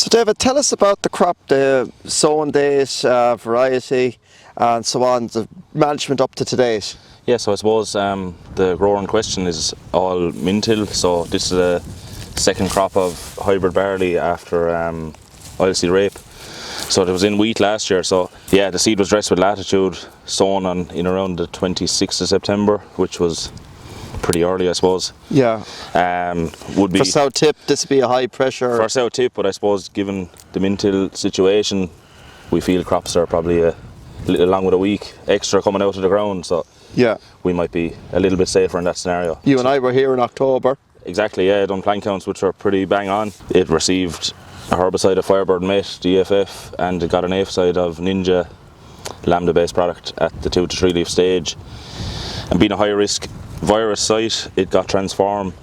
So David, tell us about the crop, the sowing date, variety and so on, the management up to date. Yeah, so I suppose the grower in question is all Mintil, so this is a second crop of hybrid barley after oilseed rape. So it was in wheat last year, so yeah, the seed was dressed with latitude, sown in around the 26th of September, which was pretty early, I suppose. Yeah. Would be for South Tip, this would be a high pressure. For South Tip, but I suppose given the Mintil situation, we feel crops are probably along with a week extra coming out of the ground, so yeah, we might be a little bit safer in that scenario. You and I were here in October. Exactly, yeah, done plant counts which are pretty bang on. It received a herbicide of Firebird Met, DFF, and it got an aphicide of Ninja lambda based product at the 2 to 3 leaf stage. And being a high risk virus site, it got transformed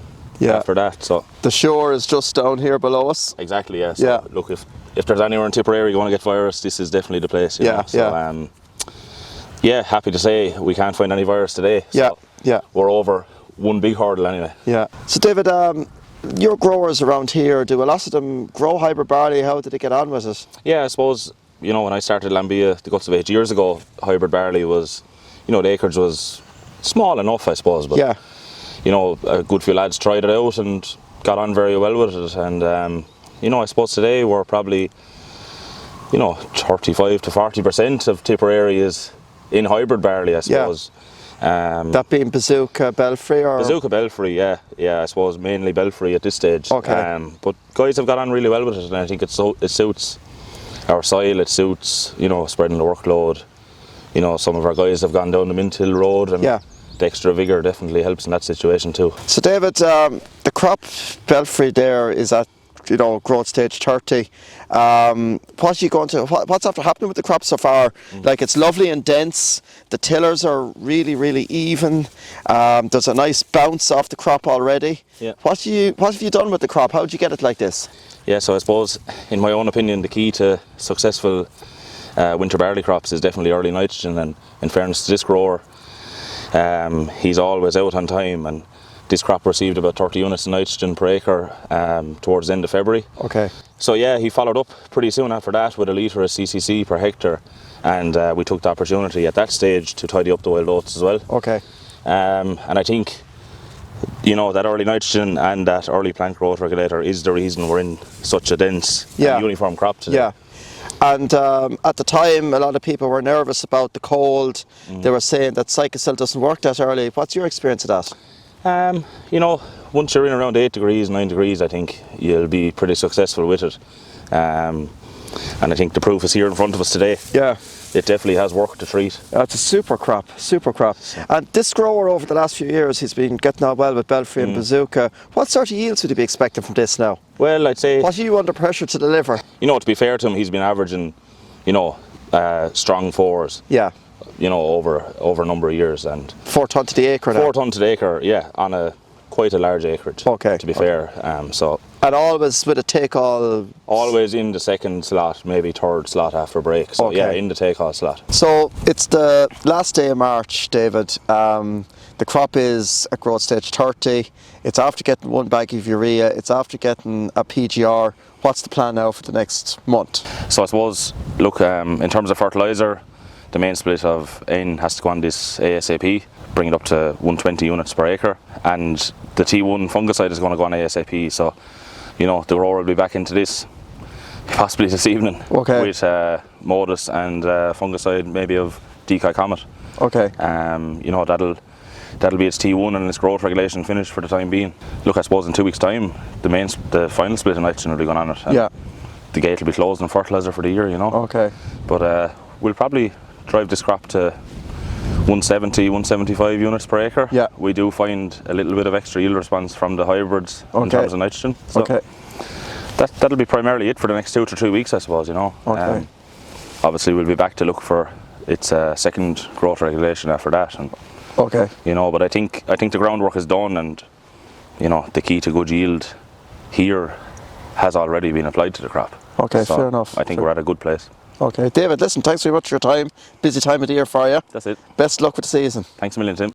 after that. So the shore is just down here below us. Exactly, yeah. So look, if there's anywhere in Tipperary you want to get virus, this is definitely the place. You know? So, yeah, happy to say we can't find any virus today. So we're over one big hurdle anyway. Yeah. So David, your growers around here, do a lot of them grow hybrid barley? How did they get on with it? Yeah, I suppose, you know, when I started Glanbia the guts of 8 years ago, hybrid barley was, you know, the acreage was small enough, I suppose, but you know, a good few lads tried it out and got on very well with it. And you know, I suppose today we're probably, you know, 35 to 40% of Tipperary is in hybrid barley, I suppose. That being Bazooka, Belfry, or Bazooka, Belfry, yeah, I suppose mainly Belfry at this stage. Okay. But guys have got on really well with it, and I think it suits our soil. It suits, you know, spreading the workload. You know, some of our guys have gone down the Mintil road, and the extra vigour definitely helps in that situation too. So David, the crop Belfry there is at, you know, growth stage 30. What's after happening with the crop so far? Like, it's lovely and dense, the tillers are really even, there's a nice bounce off the crop already. What have you done with the crop? How did you get it like this? Yeah, so I suppose, in my own opinion, the key to successful winter barley crops is definitely early nitrogen, and in fairness to this grower, he's always out on time, and this crop received about 30 units of nitrogen per acre towards the end of February. Okay. So yeah, he followed up pretty soon after that with a litre of CCC per hectare, and we took the opportunity at that stage to tidy up the wild oats as well. Okay. And I think, you know, that early nitrogen and that early plant growth regulator is the reason we're in such a dense and uniform crop today. Yeah. And at the time, a lot of people were nervous about the cold. They were saying that Cycocell doesn't work that early. What's your experience of that? You know, once you're in around 8 degrees, 9 degrees, I think you'll be pretty successful with it. And I think the proof is here in front of us today. Yeah. It definitely has worked to treat. It's a super crop. And this grower over the last few years, he's been getting on well with Belfry and Bazooka. What sort of yields would you be expecting from this now? Well, I'd say... What are you under pressure to deliver? You know, to be fair to him, he's been averaging, you know, strong fours. Yeah. You know, over a number of years, and 4 tonne to the acre now. 4 tonne to the acre, yeah, on quite a large acreage. Okay. To be fair, so. And always with a take-all. Always in the second slot, maybe third slot after break. So yeah, in the take-all slot. So it's the last day of March, David. The crop is at growth stage 30. It's after getting 1 bag of urea. It's after getting a PGR. What's the plan now for the next month? So I suppose, look, in terms of fertiliser, the main split of N has to go on this ASAP, bring it up to 120 units per acre, and the T1 fungicide is going to go on ASAP. So, you know, the grower will be back into this possibly this evening with Modus and fungicide maybe of Decoy Comet. Okay. You know, that'll be its T1 and its growth regulation finished for the time being. Look, I suppose in 2 weeks' time, the final split of nitrogen will be going on it. And the gate will be closed on fertiliser for the year, you know. Okay. But we'll probably drive this crop to 170, 175 units per acre. Yeah. We do find a little bit of extra yield response from the hybrids in terms of nitrogen. So that'll be primarily it for the next 2 to 3 weeks, I suppose, you know. Okay. Obviously we'll be back to look for its second growth regulation after that. And, you know, but I think the groundwork is done, and, you know, the key to good yield here has already been applied to the crop. Okay, so fair enough. I think we're at a good place. Okay, David, listen, thanks very much for your time. Busy time of the year for you. That's it. Best luck with the season. Thanks a million, Tim.